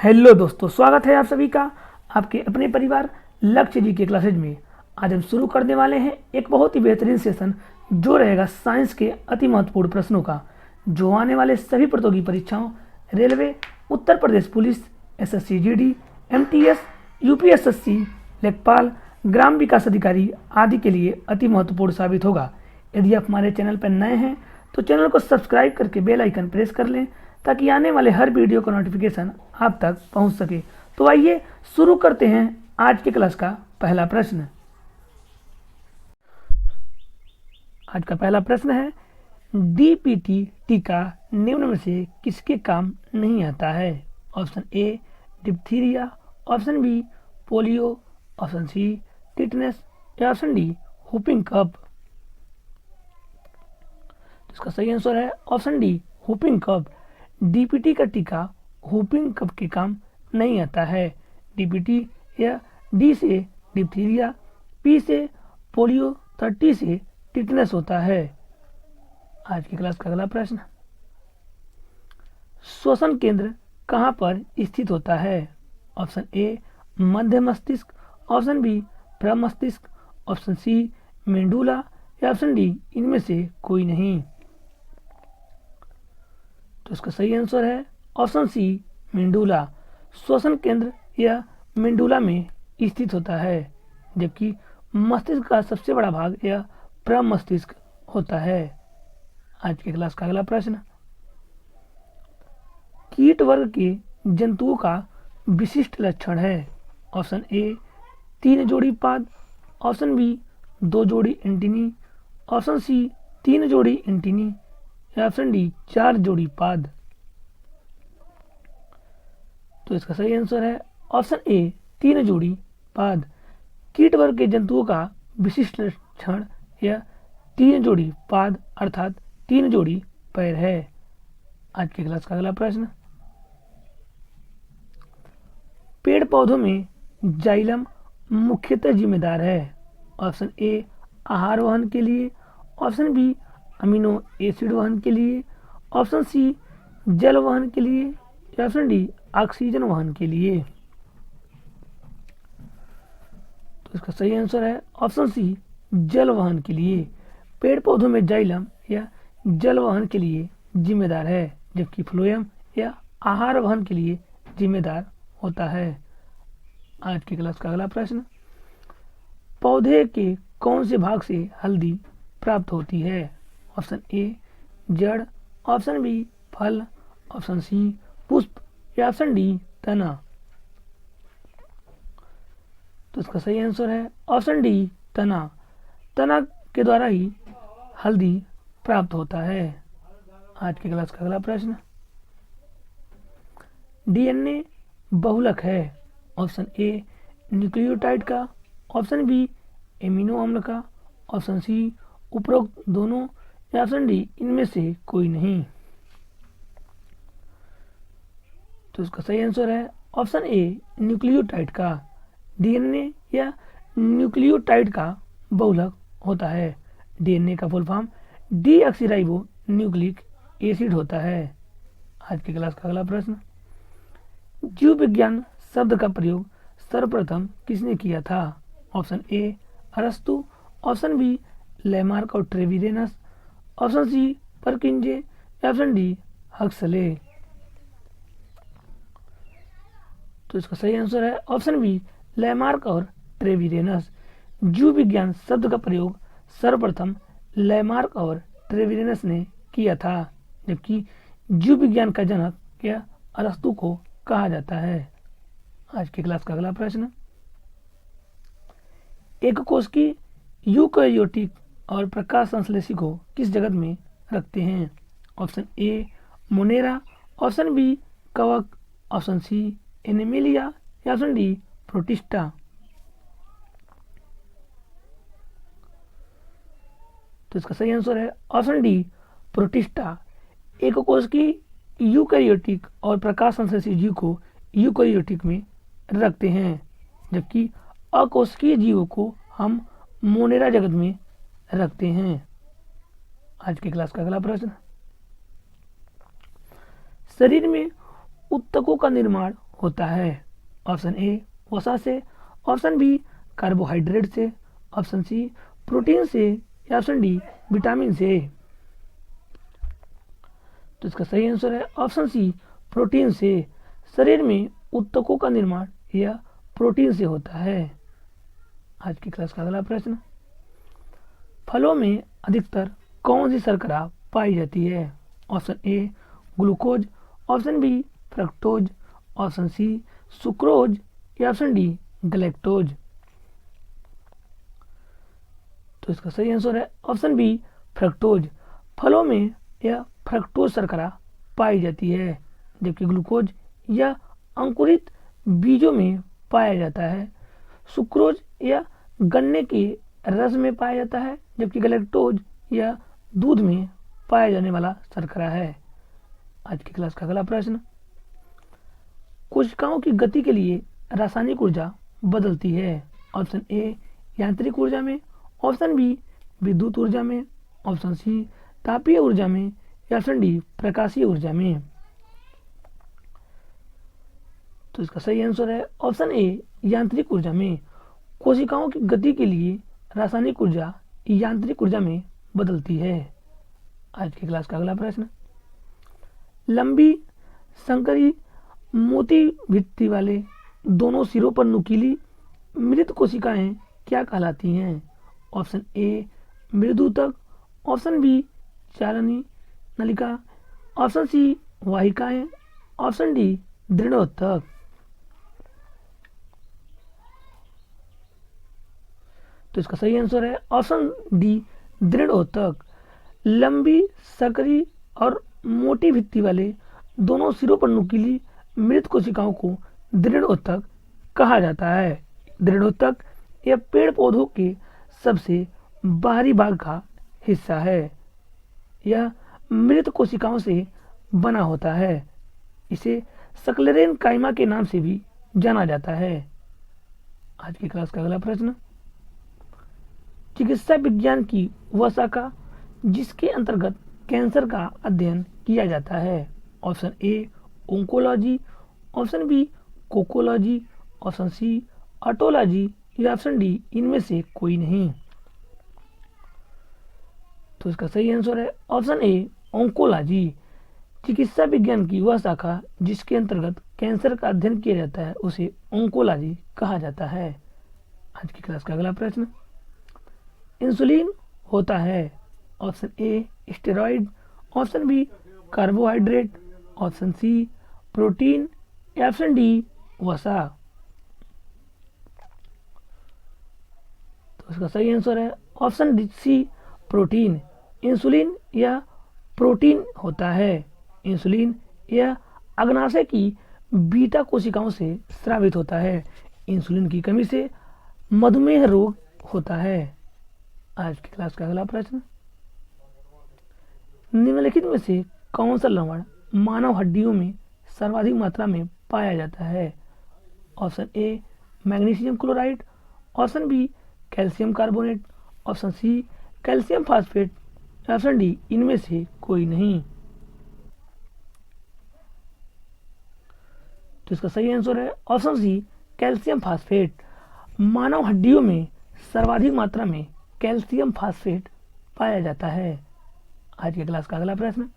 Hello दोस्तों, स्वागत है आप सभी का आपके अपने परिवार लक्ष्य जी के क्लासेज में। आज हम शुरू करने वाले हैं एक बहुत ही बेहतरीन सेशन जो रहेगा साइंस के अति महत्वपूर्ण प्रश्नों का, जो आने वाले सभी प्रतियोगी परीक्षाओं, railway, Uttar Pradesh police, SSC GD, MTS, UPSSC, लेखपाल, ग्राम विकास अधिकारी आदि के लिए अति महत्वपूर्ण साबित होगा। यदि आप हमारे चैनल पर नए हैं तो चैनल को सब्सक्राइब करके बेल आइकन प्रेस कर लें ताकि आने वाले हर वीडियो का नोटिफिकेशन आप तक पहुंच सके। तो आइए शुरू करते हैं आज के क्लास का पहला प्रश्न। आज का पहला प्रश्न है, डीपीटी टीका निम्न में से किसके काम नहीं आता है? Option A diphtheria, option B polio, option C tetanus या ऑप्शन डी हुपिंग कफ। इसका सही आंसर है option D whooping cough. DPT का टीका हुपिंग कफ के काम नहीं आता है। डीपीटी या डी से डिप्थीरिया, पी से पोलियो, टी से टिटनेस होता है। आज की क्लास का अगला प्रश्न, श्वसन केंद्र कहाँ पर स्थित होता है? ऑप्शन ए मध्य मस्तिष्क, ऑप्शन बी प्रमस्तिष्क, ऑप्शन सी मेंडुला या ऑप्शन डी इनमें से कोई नहीं। तो इसका सही आंसर है ऑप्शन सी मेंडुला। श्वसन केंद्र या मेंडुला में स्थित होता है, जबकि मस्तिष्क का सबसे बड़ा भाग या प्रमस्तिष्क होता है। आज के क्लास का अगला प्रश्न, कीट वर्ग के जंतुओं का विशिष्ट लक्षण है। ऑप्शन ए 3 जोड़ी पाद, ऑप्शन बी 2 जोड़ी एंटीनी, ऑप्शन सी 3 जोड़ी एंटीनी या ऑप्शन डी 4 जोड़ी पाद। तो इसका सही आंसर है ऑप्शन ए 3 जोड़ी पाद। कीट वर्ग के जंतुओं का विशिष्ट लक्षण या 3 जोड़ी पाद अर्थात 3 जोड़ी पैर है। आज के क्लास का अगला प्रश्न, पेड़ पौधों में जाइलम मुख्यतः जिम्मेदार है। ऑप्शन ए आहार वहन के लिए, ऑप्शन बी अमीनो एसिड वहन के लिए, ऑप्शन सी जल वहन के लिए या ऑप्शन डी ऑक्सीजन वहन के लिए। तो इसका सही आंसर है ऑप्शन सी जल वहन के लिए। पेड़ पौधों में जाइलम या जल वहन के लिए जिम्मेदार है, जबकि फ्लोएम या आहार वहन के लिए जिम्मेदार होता है। आज की क्लास का अगला प्रश्न, पौधे के कौन से भाग से हल्दी प्राप्त होती है? ऑप्शन ए जड़, ऑप्शन बी फल, ऑप्शन सी पुष्प या ऑप्शन डी तना। तो इसका सही आंसर है ऑप्शन डी तना। तना के द्वारा ही हल्दी प्राप्त होता है। आज की क्लास का अगला प्रश्न, डीएनए बहुलक है। ऑप्शन ए न्यूक्लियोटाइड का, ऑप्शन बी एमिनो अम्ल का, ऑप्शन सी उपरोक्त दोनों या ऑप्शन डी इनमें से कोई नहीं। तो इसका सही आंसर है ऑप्शन ए न्यूक्लियोटाइड का। डीएनए या न्यूक्लियोटाइड का बहुलक होता है। डीएनए का full form deoxyribo nucleic acid होता है। आज की क्लास का अगला प्रश्न, जीव विज्ञान शब्द का प्रयोग सर्वप्रथम किसने किया था? ऑप्शन ए अरस्तु, ऑप्शन बी लेमार्क और ट्रेविरेनस, ऑप्शन सी परकिंजे या ऑप्शन डी हक्सले। तो इसका सही आंसर है ऑप्शन बी लेमार्क और ट्रेविरेनस। जीव विज्ञान शब्द का प्रयोग सर्वप्रथम लेमार्क और ट्रेविरेनस ने किया था, जबकि जीव विज्ञान का जनक या अरस्तु को कहा जाता है। आज की क्लास का अगला प्रश्न, एक कोश की यूकैरियोटिक और प्रकाश संश्लेषी को किस जगत में रखते हैं? Option A monera, option B कवक, ऑप्शन सी एनिमेलिया या ऑप्शन डी प्रोटिस्टा। तो इसका सही आंसर है ऑप्शन डी प्रोटिस्टा। एक कोश की यूकैरियोटिक और प्रकाश संश्लेषी जीव को यूकैरियोटिक में रखते हैं, जबकि अकोशिकीय जीवों को हम मोनेरा जगत में रखते हैं। आज की क्लास का अगला प्रश्न, शरीर में उत्तकों का निर्माण होता है? ऑप्शन ए वसा से, ऑप्शन बी कार्बोहाइड्रेट से, ऑप्शन सी प्रोटीन से, या ऑप्शन डी विटामिन से। तो इसका सही आंसर है ऑप्शन सी प्रोटीन से। शरीर में ऊतकों का निर्माण यह प्रोटीन से होता है। आज की क्लास का अगला प्रश्न, फलों में अधिकतर कौन सी शर्करा पाई जाती है? Option A glucose, option B fructose, option C sucrose, या ऑप्शन डी गलेक्टोज। तो इसका सही आंसर है ऑप्शन बी फ्रक्टोज। फलों में यह फ्रक्टोज शर्करा पाई जाती है, जबकि ग्लूकोज या अंकुरित बीजों में पाया जाता है। सुक्रोज या गन्ने के रस में पाया जाता है, जबकि गलेक्टोज या दूध में पाया जाने वाला शर्करा है। आज की क्लास का अगला प्रश्न, कोशिकाओं की गति के लिए रासायनिक ऊर्जा बदलती है? ऑप्शन ए यांत्रिक ऊर्जा में, ऑप्शन बी विद्युत ऊर्जा में, ऑप्शन सी तापीय ऊर्जा में, या ऑप्शन डी प्रकाशीय ऊर्जा में। तो इसका सही आंसर है ऑप्शन ए यांत्रिक ऊर्जा में। कोशिकाओं की गति के लिए रासायनिक ऊर्जा यांत्रिक ऊर्जा में बदलती है। आज की क्लास का अगला प्रश्न, लंबी संकरी मोती भित्ति वाले दोनों सिरों पर नुकीली मृत कोशिकाएं क्या कहलाती हैं? ऑप्शन ए मृदुतक, ऑप्शन बी चालनी नलिका, ऑप्शन सी वाहिकाएं, ऑप्शन डी दृढ़ोत्तक। तो इसका सही आंसर है ऑप्शन डी दृढ़ोत्तक। लंबी सकरी और मोटी भित्ति वाले दोनों सिरों पर नुकीली मृत कोशिकाओं को दृढ़ोत्तक कहा जाता है। दृढ़ोत्तक यह पेड़ पौधों के सबसे बाहरी भाग का हिस्सा है। यह मृत कोशिकाओं से बना होता है। इसे सक्लेरेन काइमा के नाम से भी जाना जाता है। आज की क्लास का अगला प्रश्न, चिकित्सा विज्ञान की वह शाखा जिसके अंतर्गत कैंसर का अध्ययन किया जाता है? Option A oncology, option B cocology, option C otology, या ऑप्शन डी इनमें से कोई नहीं। तो इसका सही आंसर है ऑप्शन ए ओंकोलॉजी। चिकित्सा विज्ञान की वह शाखा जिसके अंतर्गत कैंसर का अध्ययन किया जाता है उसे ओंकोलॉजी कहा जाता है। आज की क्लास का अगला प्रश्न, इंसुलिन होता है? Option A steroid, option B carbohydrate, option C protein, या ऑप्शन डी वसा। तो इसका सही आंसर है option D C protein. Insulin यह प्रोटीन होता है। इंसुलिन यह अग्नाशय की बीटा कोशिकाओं से स्रावित होता है। इंसुलिन की कमी से मधुमेह रोग होता है। आज की क्लास का अगला प्रश्न, निम्नलिखित में से कौन सा लवण मानव हड्डियों में सर्वाधिक मात्रा में पाया जाता है? Option A magnesium chloride, option B calcium carbonate, option C calcium phosphate, option D इनमें से कोई नहीं। तो इसका सही आंसर है ऑप्शन सी कैल्शियम फास्फेट। मानव हड्डियों में सर्वाधिक मात्रा में कैल्शियम फास्फेट पाया जाता है। आज की क्लास का अगला प्रश्न,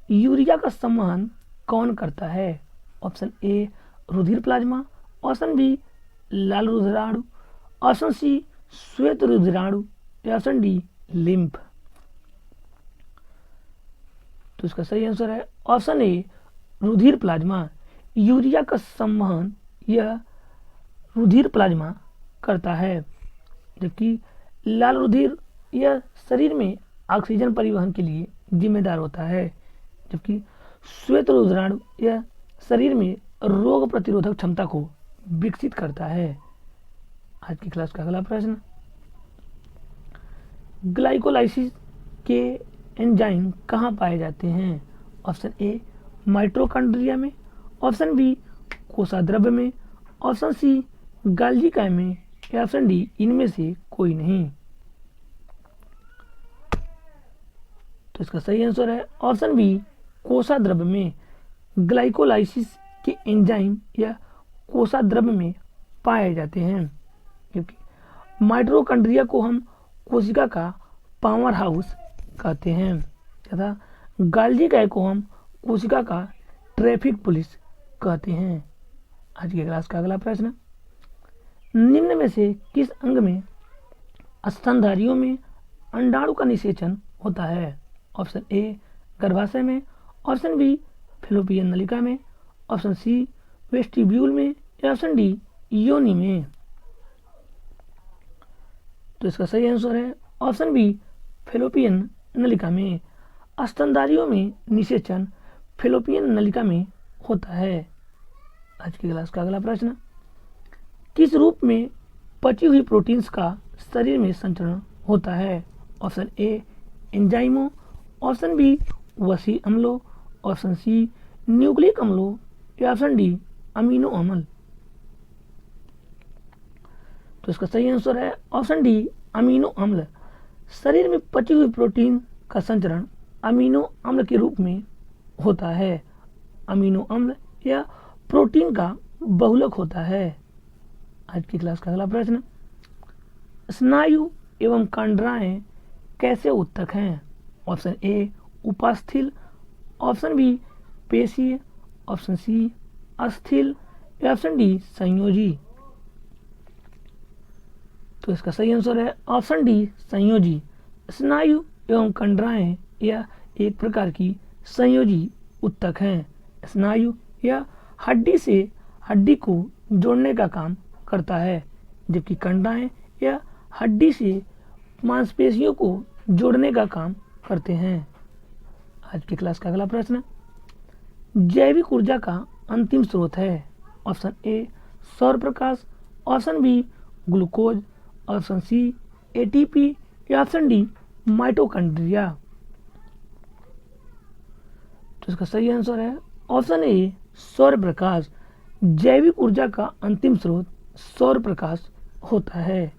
यूरिया का संवहन कौन करता है? ऑप्शन ए रुधिर प्लाज्मा, ऑप्शन बी लाल रुधिराणु, ऑप्शन सी श्वेत रुधिराणु, या ऑप्शन डी लिम्फ। तो इसका सही आंसर है ऑप्शन ए रुधिर प्लाज्मा। यूरिया का संवहन यह रुधिर प्लाज्मा करता है, जबकि लाल रुधिर यह शरीर में ऑक्सीजन परिवहन के लिए जिम्मेदार होता है, जबकि श्वेत रुधिराणु यह शरीर में रोग प्रतिरोधक क्षमता को विकसित करता है। आज की क्लास का अगला प्रश्न, ग्लाइकोलाइसिस के एंजाइम कहाँ पाए जाते हैं? ऑप्शन ए माइटोकॉन्ड्रिया में, ऑप्शन बी कोशाद्रव्य में, ऑप्शन सी गाल्गी काय में, या ऑप्शन डी इनमें से कोई नहीं। तो इसका सही आंसर है ऑप्शन बी कोशाद्रव्य में। ग्लाइकोलाइसिस के एंजाइम या कोशाद्रव्य में पाए जाते हैं, क्योंकि माइटोकॉन्ड्रिया को हम कोशिका का पावर हाउस कहते हैं तथा गाल्जी काय को हम कोशिका का ट्रैफिक पुलिस कहते हैं। आज की क्लास का अगला प्रश्न, निम्न में से किस अंग में स्तनधारियों में अंडाणु का निषेचन होता है? ऑप्शन ए गर्भाशय में, ऑप्शन बी फैलोपियन नलिका में, ऑप्शन सी वेस्टिब्यूल में या ऑप्शन डी योनि में। तो इसका सही आंसर है ऑप्शन बी फैलोपियन नलिका में। स्तनधारियों में निषेचन फैलोपियन नलिका में होता है। आज की क्लास का अगला प्रश्न, किस रूप में पची हुई प्रोटीन्स का शरीर में संचरण होता है? ऑप्शन ए एंजाइमों, ऑप्शन बी वसी अम्लों, ऑप्शन सी न्यूक्लिक अम्लों या ऑप्शन डी अमीनो अम्ल। तो इसका सही आंसर है ऑप्शन डी अमीनो अम्ल। शरीर में पची हुई प्रोटीन का संचरण अमीनो अम्ल के रूप में होता है। अमीनो अम्ल या प्रोटीन का बहुलक होता है। आज की क्लास का अगला प्रश्न, स्नायु एवं कंडराएं कैसे उत्तक हैं? ऑप्शन ए उपास्थल, ऑप्शन बी पेशीय, ऑप्शन सी अस्थिल या ऑप्शन डी संयोजी। तो इसका सही आंसर है ऑप्शन डी संयोजी। स्नायु एवं कंडराएं या एक प्रकार की संयोजी उत्तक हैं। स्नायु या हड्डी से हड्डी को जोड़ने का काम करता है, जबकि कंडराएं या हड्डी से मांसपेशियों को जोड़ने का काम करते हैं। आज की क्लास का अगला प्रश्न, जैविक ऊर्जा का अंतिम स्रोत है? ऑप्शन ए सौर प्रकाश, option B glucose, option C ATP या ऑप्शन डी माइटोकॉन्ड्रिया। तो इसका सही आंसर है ऑप्शन ए सौर प्रकाश। जैविक ऊर्जा का अंतिम स्रोत सौर प्रकाश होता है।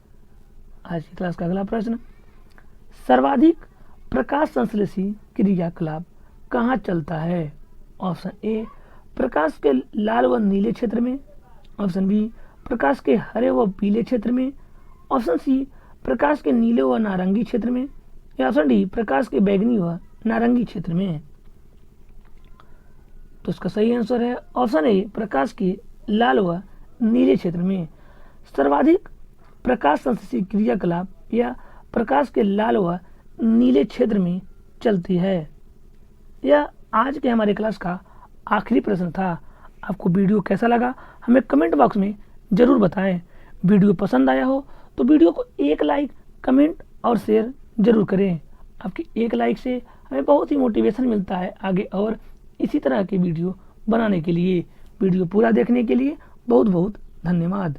आज की क्लास का अगला प्रश्न, सर्वाधिक प्रकाश संश्लेषी क्रियाकलाप कहाँ चलता है? ऑप्शन ए प्रकाश के लाल व नीले क्षेत्र में, ऑप्शन बी प्रकाश के हरे व पीले क्षेत्र में, ऑप्शन सी प्रकाश के नीले व नारंगी क्षेत्र में या ऑप्शन डी प्रकाश के बैंगनी व नारंगी क्षेत्र में। तो इसका सही आंसर है ऑप्शन ए प्रकाश के लाल व नीले क्षेत्र में। सर्वाधिक प्रकाश संश्लेषी क्रियाकलाप या प्रकाश के लाल व नीले क्षेत्र में चलती है। यह आज के हमारे क्लास का आखिरी प्रश्न था। आपको वीडियो कैसा लगा हमें कमेंट बॉक्स में ज़रूर बताएं। वीडियो पसंद आया हो तो वीडियो को एक लाइक, कमेंट और शेयर ज़रूर करें। आपकी एक लाइक से हमें बहुत ही मोटिवेशन मिलता है आगे और इसी तरह के वीडियो बनाने के लिए। वीडियो पूरा देखने के लिए बहुत बहुत धन्यवाद।